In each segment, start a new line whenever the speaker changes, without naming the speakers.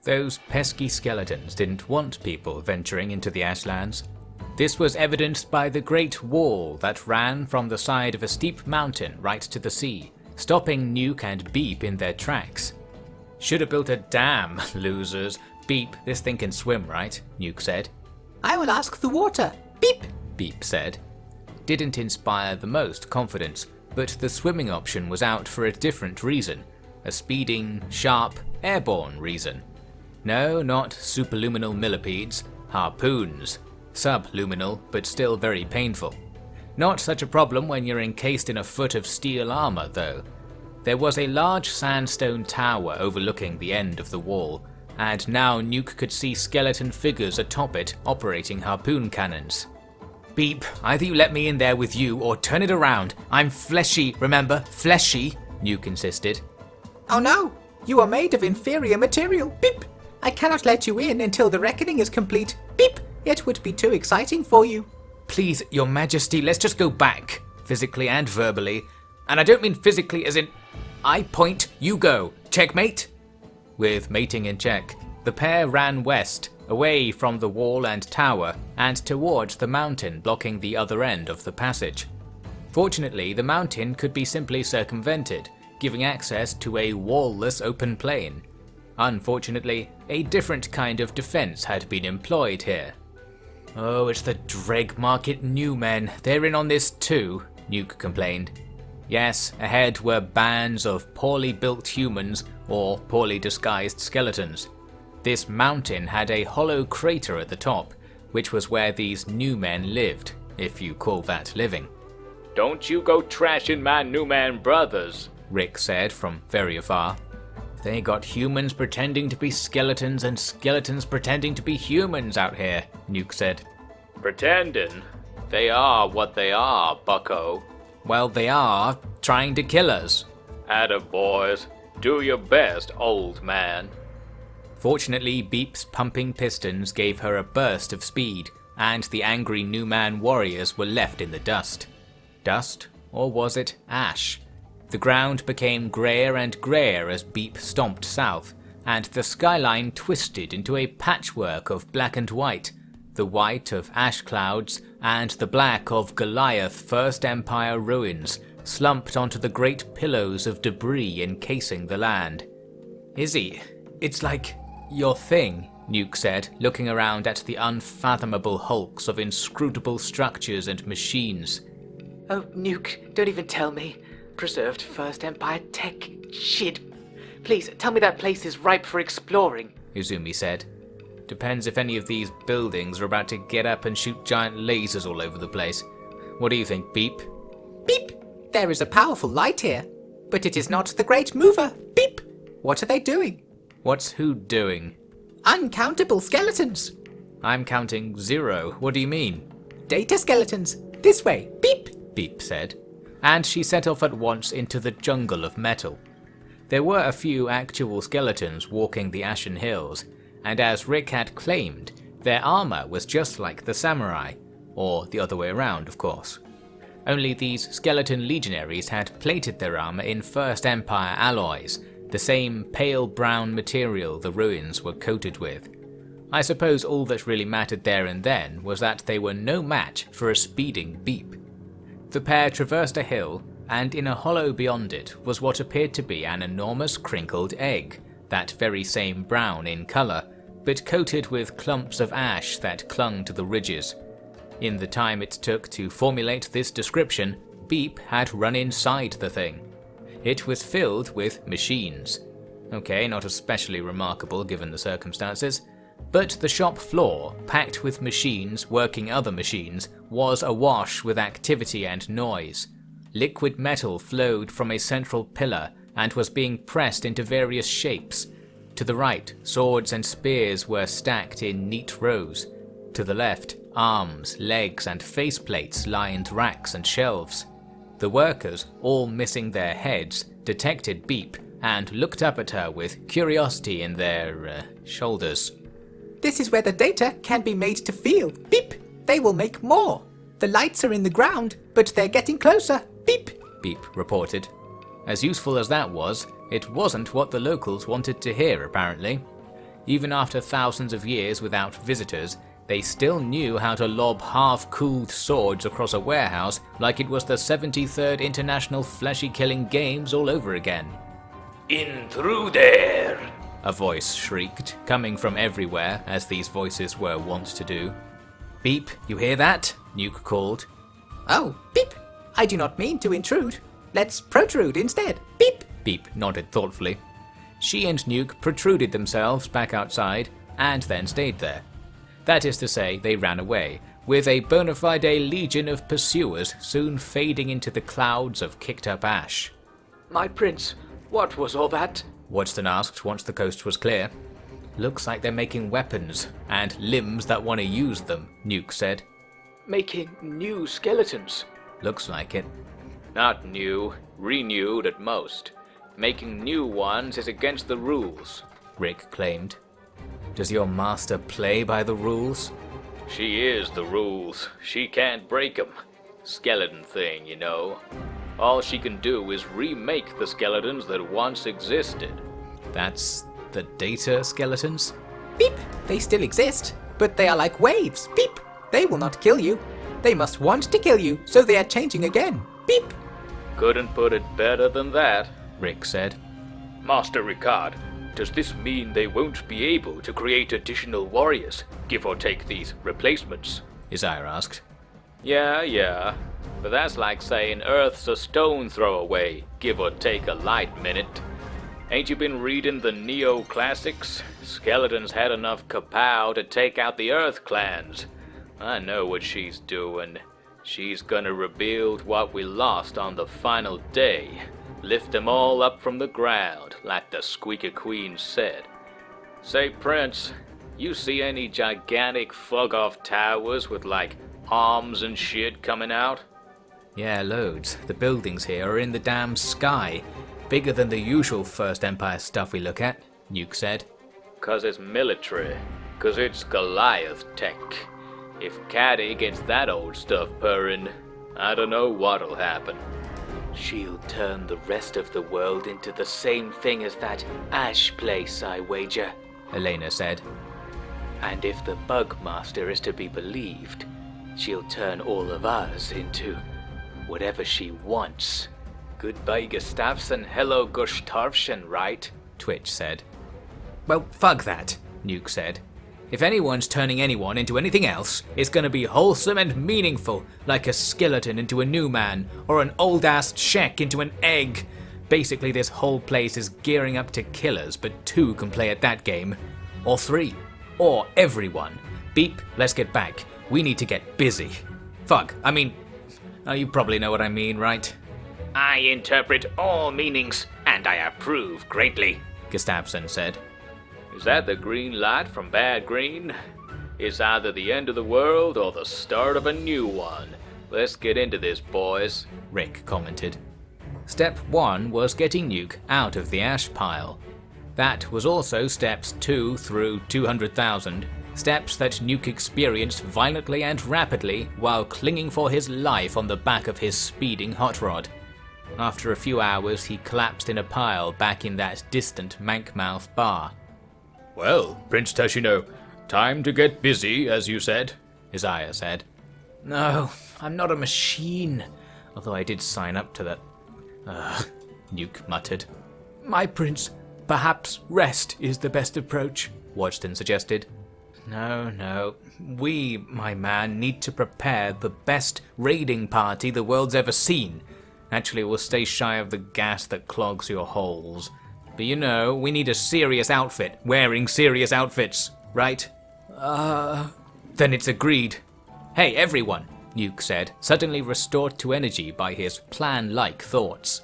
Those pesky skeletons didn't want people venturing into the Ashlands. This was evidenced by the great wall that ran from the side of a steep mountain right to the sea, stopping Nuk and Beep in their tracks. "Should have built a dam, losers. Beep, this thing can swim, right?" Nuk said.
"I will ask the water. Beep,"
Beep said. Didn't inspire the most confidence, but the swimming option was out for a different reason. A speeding, sharp, airborne reason. No, not superluminal millipedes, harpoons. Subluminal, but still very painful. Not such a problem when you're encased in a foot of steel armor, though. There was a large sandstone tower overlooking the end of the wall, and now Nuk could see skeleton figures atop it operating harpoon cannons. "Beep, either you let me in there with you or turn it around. I'm fleshy, remember? Fleshy," Nuk insisted.
"Oh no! You are made of inferior material. Beep! I cannot let you in until the reckoning is complete. Beep! It would be too exciting for you."
"Please, your majesty, let's just go back. Physically and verbally. And I don't mean physically as in I point, you go. Checkmate?" With mating in check, the pair ran west, away from the wall and tower, and towards the mountain blocking the other end of the passage. Fortunately, the mountain could be simply circumvented, giving access to a wall-less open plain. Unfortunately, a different kind of defense had been employed here. "Oh, it's the Dreg Market new men. They're in on this too," Nuk complained. Yes, ahead were bands of poorly built humans or poorly disguised skeletons. This mountain had a hollow crater at the top, which was where these new men lived, if you call that living. "Don't you go trashing my new man brothers," Rick said from very afar. "They got humans pretending to be skeletons and skeletons pretending to be humans out here," Nuk said. "Pretending? They are what they are, bucko." "Well, they are trying to kill us." "Attaboys. Do your best, old man." Fortunately, Beep's pumping pistons gave her a burst of speed, and the angry new man warriors were left in the dust. Dust? Or was it ash? The ground became greyer and greyer as Beep stomped south, and the skyline twisted into a patchwork of black and white, the white of ash clouds and the black of Goliath First Empire ruins, slumped onto the great pillows of debris encasing the land. "Izzy, it's like your thing," Nuk said, looking around at the unfathomable hulks of inscrutable structures and machines.
"Oh, Nuk, don't even tell me. Preserved First Empire tech. Shit. Please, tell me that place is ripe for exploring," Izumi said.
"Depends if any of these buildings are about to get up and shoot giant lasers all over the place. What do you think, Beep?"
"Beep! There is a powerful light here, but it is not the Great Mover. Beep! What are they doing?"
"What's who doing?"
"Uncountable skeletons."
"I'm counting 0. What do you mean?"
"Data skeletons. This way. Beep!"
Beep said, and she set off at once into the jungle of metal. There were a few actual skeletons walking the Ashen Hills, and as Rick had claimed, their armor was just like the samurai, or the other way around, of course. Only these skeleton legionaries had plated their armor in First Empire alloys, the same pale brown material the ruins were coated with. I suppose all that really mattered there and then was that they were no match for a speeding Beep. The pair traversed a hill, and in a hollow beyond it was what appeared to be an enormous crinkled egg, that very same brown in colour, but coated with clumps of ash that clung to the ridges. In the time it took to formulate this description, Beep had run inside the thing. It was filled with machines. Okay, not especially remarkable given the circumstances, but the shop floor, packed with machines working other machines, was awash with activity and noise. Liquid metal flowed from a central pillar and was being pressed into various shapes. To the right, swords and spears were stacked in neat rows. To the left, arms, legs and faceplates lined racks and shelves. The workers, all missing their heads, detected Beep and looked up at her with curiosity in their shoulders.
"This is where the data can be made to feel. Beep! They will make more. The lights are in the ground, but they're getting closer. Beep!"
Beep reported. As useful as that was, it wasn't what the locals wanted to hear, apparently. Even after thousands of years without visitors, they still knew how to lob half-cooled swords across a warehouse like it was the 73rd International Fleshy-Killing Games all over again.
"In through there!"
a voice shrieked, coming from everywhere, as these voices were wont to do. "Beep, you hear that?" Nuk called.
"Oh, Beep! I do not mean to intrude. Let's protrude instead. Beep!"
Beep nodded thoughtfully. She and Nuk protruded themselves back outside, and then stayed there. That is to say, they ran away, with a bona fide legion of pursuers soon fading into the clouds of kicked-up ash.
My prince, what was all that?
Wadston asked once the coast was clear. "Looks like they're making weapons, and limbs that want to use them," Nuk said.
Making new skeletons.
"Looks like it."
"Not new, renewed at most. Making new ones is against the rules,"
Rick claimed. "Does your master play by the rules?"
"She is the rules. She can't break 'em. Skeleton thing, you know. All she can do is remake the skeletons that once existed."
That's the data skeletons?
Beep! They still exist, but they are like waves. Beep! They will not kill you. They must want to kill you, so they are changing again. Beep!
"Couldn't put it better than that,"
Rick said.
"Master Ricard, does this mean they won't be able to create additional warriors, give or take these replacements?"
Isaiah asked.
Yeah. But that's like saying Earth's a stone throw away, give or take a light minute. Ain't you been reading the Neo classics? Skeletons had enough kapow to take out the Earth clans. I know what she's doing. She's gonna rebuild what we lost on the final day. Lift them all up from the ground, like the Squeaker Queen said. Say, Prince, you see any gigantic fuck-off towers with, like, arms and shit coming out?
Yeah, loads. The buildings here are in the damn sky. Bigger than the usual First Empire stuff we look at, Nuk said.
'Cause it's military. 'Cause it's Goliath tech. If Caddy gets that old stuff purring, I don't know what'll happen.
She'll turn the rest of the world into the same thing as that Ash place, I wager.
Elena said.
And if the Bugmaster is to be believed, she'll turn all of us into whatever she wants. Goodbye Gustafsson, hello Gustavsson, right?
Twitch said. Well, fuck that, Nuk said. If anyone's turning anyone into anything else, it's gonna be wholesome and meaningful, like a skeleton into a new man, or an old-ass Czech into an egg. Basically, this whole place is gearing up to kill us, but 2 can play at that game. Or 3. Or everyone. Beep, let's get back. We need to get busy. Fuck, I mean... Oh, you probably know what I mean, right?
I interpret all meanings, and I approve greatly,
Gustafsson said.
Is that the green light from Bad Green? It's either the end of the world or the start of a new one. Let's get into this, boys,
Rick commented. Step 1 was getting Nuk out of the ash pile. That was also steps 2 through 200,000, steps that Nuk experienced violently and rapidly while clinging for his life on the back of his speeding hot rod. After a few hours, he collapsed in a pile back in that distant Mankmouth bar.
Well, Prince Teshino, time to get busy, as you said,
Isaiah said. No, I'm not a machine, although I did sign up to that. Nuk muttered. My prince, perhaps rest is the best approach, Wadston suggested. No, we, my man, need to prepare the best raiding party the world's ever seen. Actually, we'll stay shy of the gas that clogs your holes. But you know, we need a serious outfit, wearing serious outfits, right? Then it's agreed. Hey, everyone, Nuk said, suddenly restored to energy by his plan-like thoughts.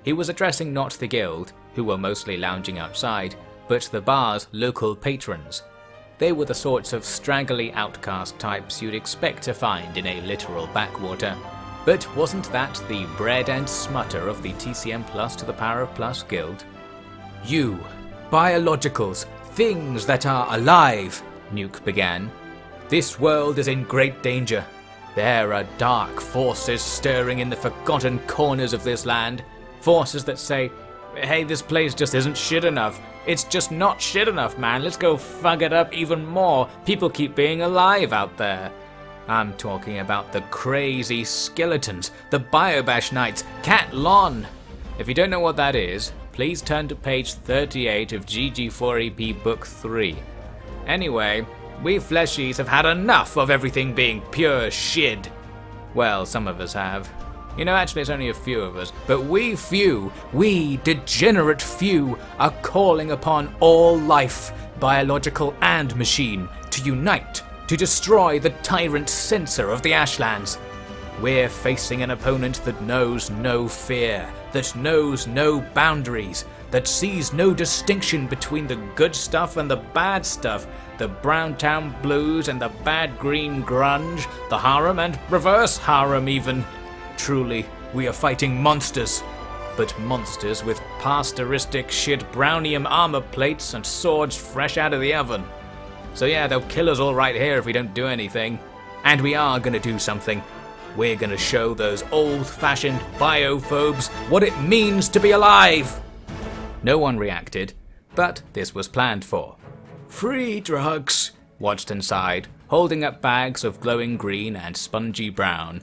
He was addressing not the guild, who were mostly lounging outside, but the bar's local patrons. They were the sorts of straggly outcast types you'd expect to find in a literal backwater. But wasn't that the bread and smutter of the TCM Plus to the Power of Plus guild? You, biologicals, things that are alive, Nuk began. This world is in great danger. There are dark forces stirring in the forgotten corners of this land. Forces that say, Hey, this place just isn't shit enough. It's just not shit enough, man. Let's go fuck it up even more. People keep being alive out there. I'm talking about the crazy skeletons, the Biobash Knights, Cat Lon. If you don't know what that is, please turn to page 38 of GG4EP Book 3. Anyway, we fleshies have had enough of everything being pure shit. Well, some of us have. You know, actually it's only a few of us, but we degenerate few, are calling upon all life, biological and machine, to unite, to destroy the tyrant censor of the Ashlands. We're facing an opponent that knows no fear, that knows no boundaries, that sees no distinction between the good stuff and the bad stuff, the Browntown Blues and the bad green grunge, the harem and reverse harem even. Truly, we are fighting monsters, but monsters with pastoristic shit brownium armor plates and swords fresh out of the oven. So yeah, they'll kill us all right here if we don't do anything. And we are gonna do something. We're gonna show those old-fashioned biophobes what it means to be alive! No one reacted, but this was planned for. Free drugs, Wadston sighed, holding up bags of glowing green and spongy brown.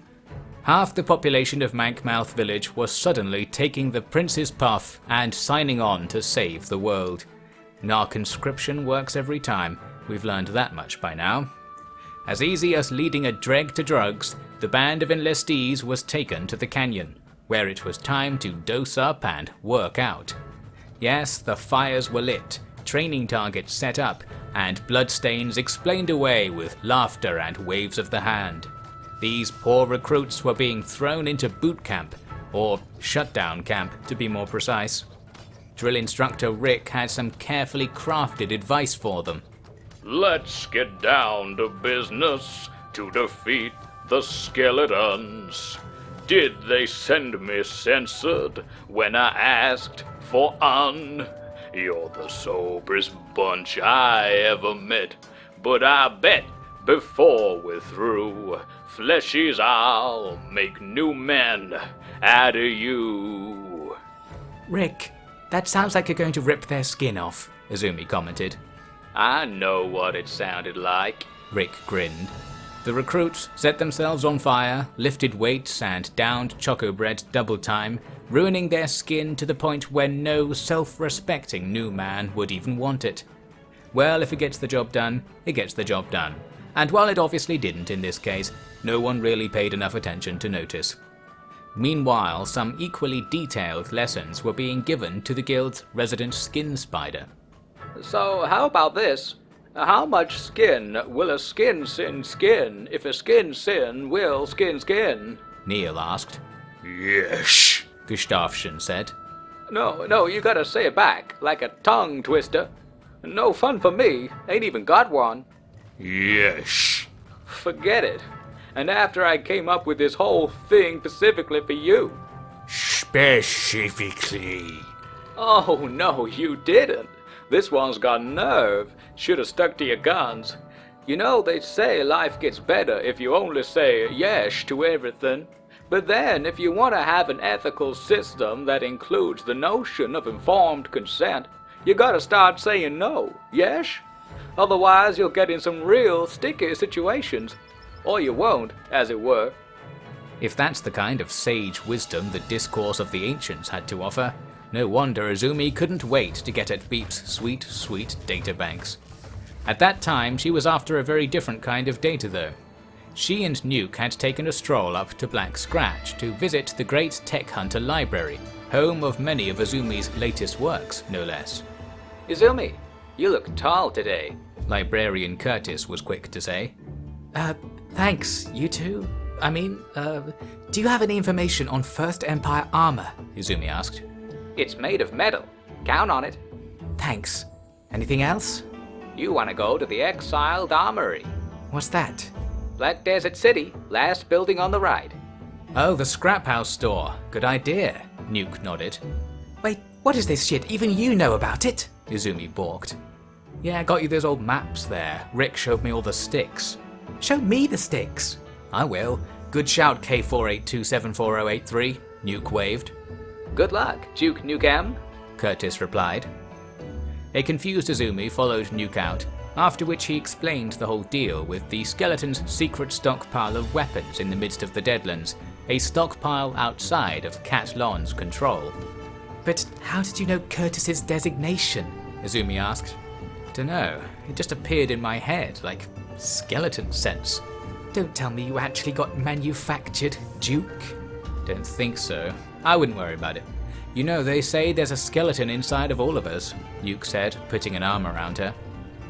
Half the population of Mankmouth village was suddenly taking the prince's puff and signing on to save the world. Narc conscription works every time, we've learned that much by now. As easy as leading a dreg to drugs, the band of enlistees was taken to the canyon, where it was time to dose up and work out. Yes, the fires were lit, training targets set up, and bloodstains explained away with laughter and waves of the hand. These poor recruits were being thrown into boot camp, or shutdown camp to be more precise. Drill instructor Rick had some carefully crafted advice for them.
Let's get down to business to defeat the skeletons. Did they send me censored when I asked for un? You're the soberest bunch I ever met, but I bet before we're through, fleshies, I'll make new men out of you.
Rick, that sounds like you're going to rip their skin off, Izumi commented.
I know what it sounded like.
Rick grinned. The recruits set themselves on fire, lifted weights, and downed choco bread double time, ruining their skin to the point where no self-respecting new man would even want it. Well, if it gets the job done, it gets the job done. And while it obviously didn't in this case, no one really paid enough attention to notice. Meanwhile, some equally detailed lessons were being given to the guild's resident skin spider.
So how about this? How much skin will a skin sin skin if a skin sin will skin skin?
Neil asked.
Yes,
Gustafsson said.
No, you gotta say it back, like a tongue twister. No fun for me, ain't even got one.
yes.
Forget it. And after I came up with this whole thing specifically for you.
Specifically.
Oh no, you didn't. This one's got nerve. Should've stuck to your guns. You know, they say life gets better if you only say yes to everything. But then, if you want to have an ethical system that includes the notion of informed consent, you gotta start saying no, yes? Otherwise, you'll get in some real sticky situations. Or you won't, as it were.
If that's the kind of sage wisdom the discourse of the ancients had to offer, no wonder Izumi couldn't wait to get at Beep's sweet, sweet databanks. At that time, she was after a very different kind of data though. She and Nuk had taken a stroll up to Black Scratch to visit the Great Tech Hunter Library, home of many of Izumi's latest works, no less.
Izumi, you look tall today.
Librarian Curtis was quick to say.
Thanks, you two. Do you have any information on First Empire armor?
Izumi asked.
It's made of metal. Count on it.
Thanks. Anything else?
You want to go to the Exiled Armory.
What's that?
Black Desert City, last building on the right.
Oh, the scrap house store. Good idea, Nuk nodded.
Wait, what is this shit? Even you know about it?
Izumi balked. Yeah, I got you those old maps there. Rick showed me all the sticks.
Show me the sticks.
I will. Good shout, K482740883, Nuk waved.
Good luck, Duke Nukem.
Curtis replied. A confused Izumi followed Nuk out, after which he explained the whole deal with the skeleton's secret stockpile of weapons in the midst of the Deadlands, a stockpile outside of Cat Lon's control.
But how did you know Curtis's designation?
Izumi asked. Dunno, it just appeared in my head, like skeleton sense.
Don't tell me you actually got manufactured, Duke.
Don't think so. I wouldn't worry about it. You know, they say there's a skeleton inside of all of us, Nuk said, putting an arm around her.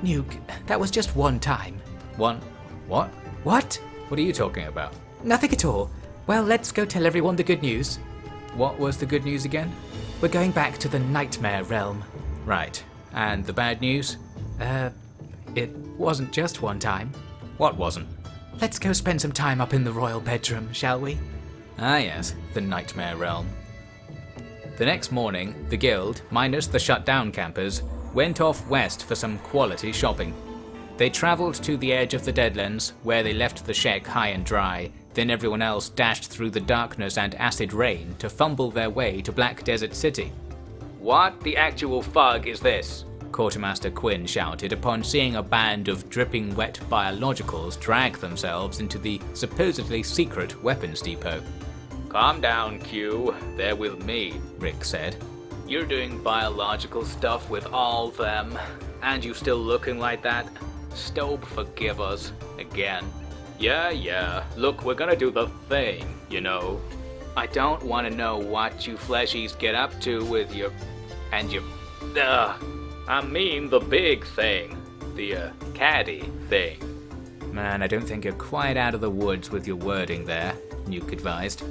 Nuk, that was just one time.
One? What?
What?
What are you talking about?
Nothing at all. Well, let's go tell everyone the good news.
What was the good news again?
We're going back to the nightmare realm.
Right. And the bad news?
It wasn't just one time.
What wasn't?
Let's go spend some time up in the royal bedroom, shall we?
Ah yes, the nightmare realm. The next morning, the guild, minus the shut-down campers, went off west for some quality shopping. They travelled to the edge of the Deadlands, where they left the Shek high and dry, then everyone else dashed through the darkness and acid rain to fumble their way to Black Desert City.
What the actual fug is this?
Quartermaster Quinn shouted upon seeing a band of dripping wet biologicals drag themselves into the supposedly secret weapons depot.
Calm down, Q. They're with me,
Rick said.
You're doing biological stuff with all them, and you still looking like that? Stobe forgive us. Again. Yeah, look, we're gonna do the thing, you know. I don't want to know what you fleshies get up to with your... and your... I mean the big thing. The, caddy thing.
Man, I don't think you're quite out of the woods with your wording there, Nuk advised.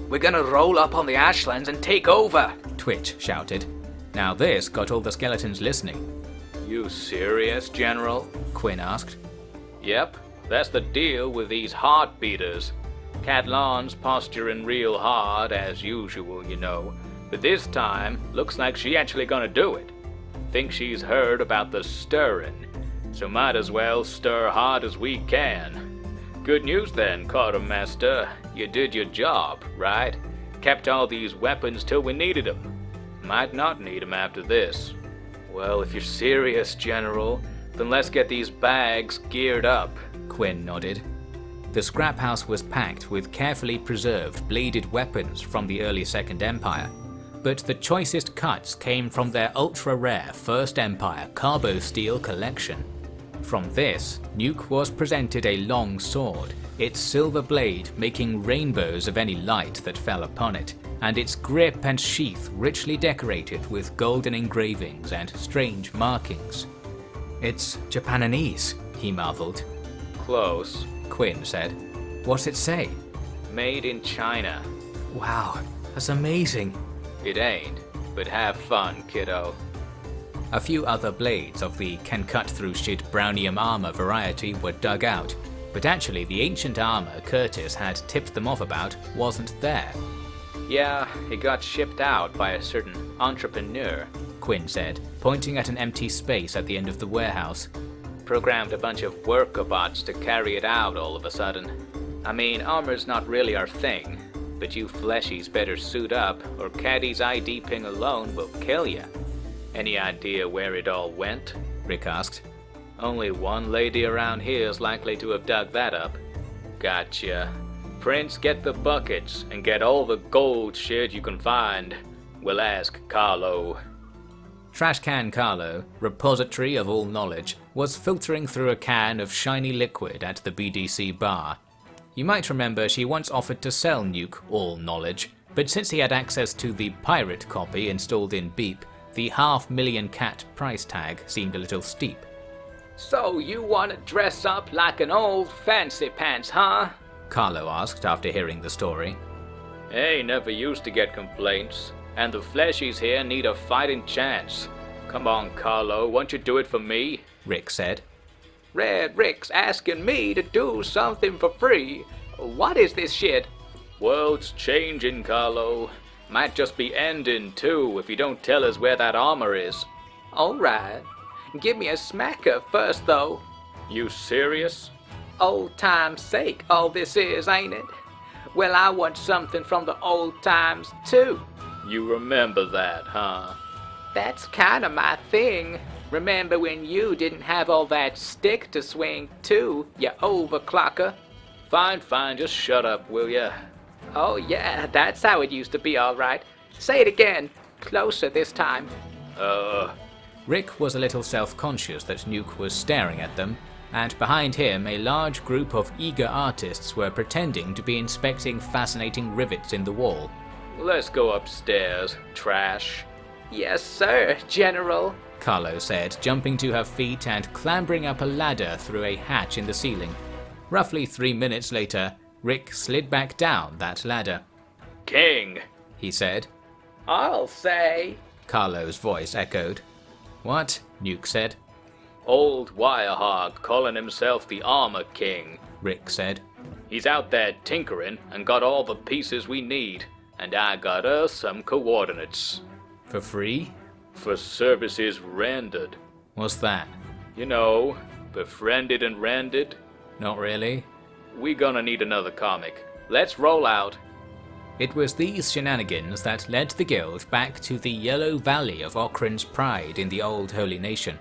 We're gonna roll up on the Ashlands and take over,
Twitch shouted. Now this got all the skeletons listening.
You serious, General?
Quinn asked.
Yep, that's the deal with these heartbeaters. Cadlan's posturing real hard, as usual, you know. But this time, looks like she actually gonna do it. Think she's heard about the stirring, so might as well stir hard as we can. Good news then, Quartermaster. You did your job, right? Kept all these weapons till we needed them. Might not need them after this. Well, if you're serious, General, then let's get these bags geared up.
Quinn nodded. The scrap house was packed with carefully preserved bladed weapons from the early Second Empire, but the choicest cuts came from their ultra-rare First Empire Carbo Steel collection. From this, Nuk was presented a long sword, its silver blade making rainbows of any light that fell upon it, and its grip and sheath richly decorated with golden engravings and strange markings.
It's Japanese, he marveled.
Close,
Quinn said.
What's it say?
Made in China.
Wow, that's amazing.
It ain't, but have fun, kiddo.
A few other blades of the can-cut-through-shit brownium armor variety were dug out, but actually the ancient armor Curtis had tipped them off about wasn't there.
Yeah, it got shipped out by a certain entrepreneur,
Quinn said, pointing at an empty space at the end of the warehouse.
Programmed a bunch of worker bots to carry it out all of a sudden. I mean, armor's not really our thing, but you fleshies better suit up, or Caddy's ID ping alone will kill ya. Any idea where it all went?
Rick asked.
Only one lady around here's likely to have dug that up. Gotcha. Prince, get the buckets, and get all the gold shit you can find. We'll ask Carlo.
Trashcan Carlo, repository of all knowledge, was filtering through a can of shiny liquid at the BDC bar. You might remember she once offered to sell Nuk all knowledge, but since he had access to the pirate copy installed in Beep, the $500,000 cat price tag seemed a little steep.
So you want to dress up like an old fancy pants, huh?
Carlo asked after hearing the story.
Hey, never used to get complaints, and the fleshies here need a fighting chance. Come on, Carlo, won't you do it for me?
Rick said.
Red Rick's asking me to do something for free. What is this shit? World's changing, Carlo. Might just be ending too if you don't tell us where that armor is. Alright. Give me a smacker first though. You serious? Old time's sake all this is, ain't it? Well, I want something from the old times too. You remember that, huh? That's kinda my thing. Remember when you didn't have all that stick to swing too, you overclocker?
Fine, just shut up, will ya?
Oh yeah, that's how it used to be, alright. Say it again. Closer this time.
Rick was a little self-conscious that Nuk was staring at them, and behind him a large group of eager artists were pretending to be inspecting fascinating rivets in the wall.
Let's go upstairs, trash.
Yes, sir, General.
Carlo said, jumping to her feet and clambering up a ladder through a hatch in the ceiling. Roughly 3 minutes later, Rick slid back down that ladder.
King,
he said.
I'll say.
Carlo's voice echoed. What? Nuk said.
Old Wirehog calling himself the Armor King,
Rick said.
He's out there tinkering and got all the pieces we need, and I got us some coordinates.
For free?
For services rendered.
What's that?
You know, befriended and rendered.
Not really.
We gonna need another comic. Let's roll out.
It was these shenanigans that led the guild back to the Yellow Valley of Okran's pride in the Old Holy Nation.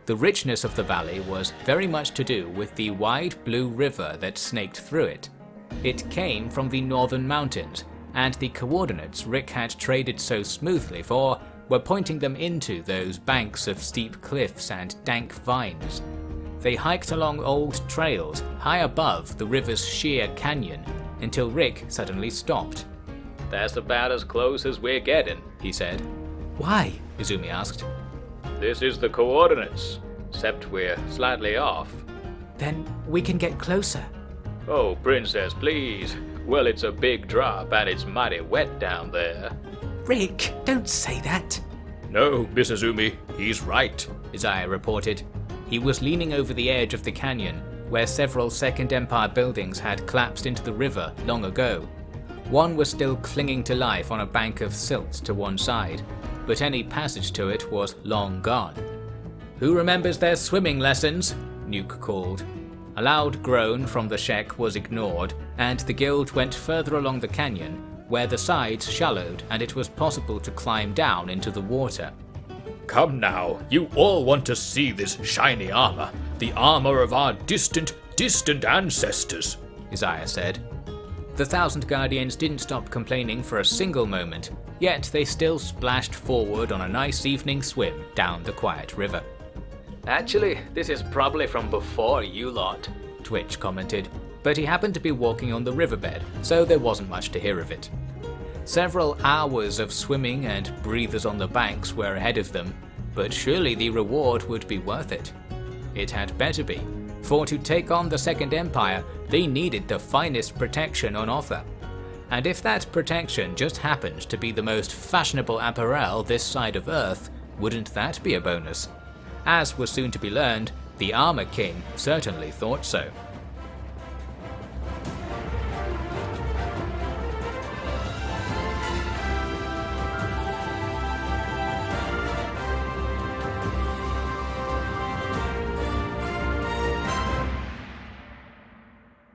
The richness of the valley was very much to do with the wide blue river that snaked through it. It came from the northern mountains, and the coordinates Rick had traded so smoothly for were pointing them into those banks of steep cliffs and dank vines. They hiked along old trails high above the river's sheer canyon until Rick suddenly stopped.
That's about as close as we're getting, he said.
Why? Izumi asked.
This is the coordinates, except we're slightly off.
Then we can get closer.
Oh, Princess, please. Well, it's a big drop and it's mighty wet down there.
Rick, don't say that.
No, Miss Izumi, he's right,
Isaiah reported. He was leaning over the edge of the canyon, where several Second Empire buildings had collapsed into the river long ago. One was still clinging to life on a bank of silt to one side, but any passage to it was long gone. Who remembers their swimming lessons? Nuk called. A loud groan from the Shek was ignored, and the guild went further along the canyon, where the sides shallowed and it was possible to climb down into the water.
Come now, you all want to see this shiny armor, the armor of our distant ancestors, Isaiah said.
The 1,000 Guardians didn't stop complaining for a single moment, yet they still splashed forward on a nice evening swim down the quiet river.
Actually, this is probably from before you lot,
Twitch commented, but he happened to be walking on the riverbed, so there wasn't much to hear of it. Several hours of swimming and breathers on the banks were ahead of them, but surely the reward would be worth it. It had better be, for to take on the Second Empire, they needed the finest protection on offer. And if that protection just happened to be the most fashionable apparel this side of Earth, wouldn't that be a bonus? As was soon to be learned, the Armor King certainly thought so.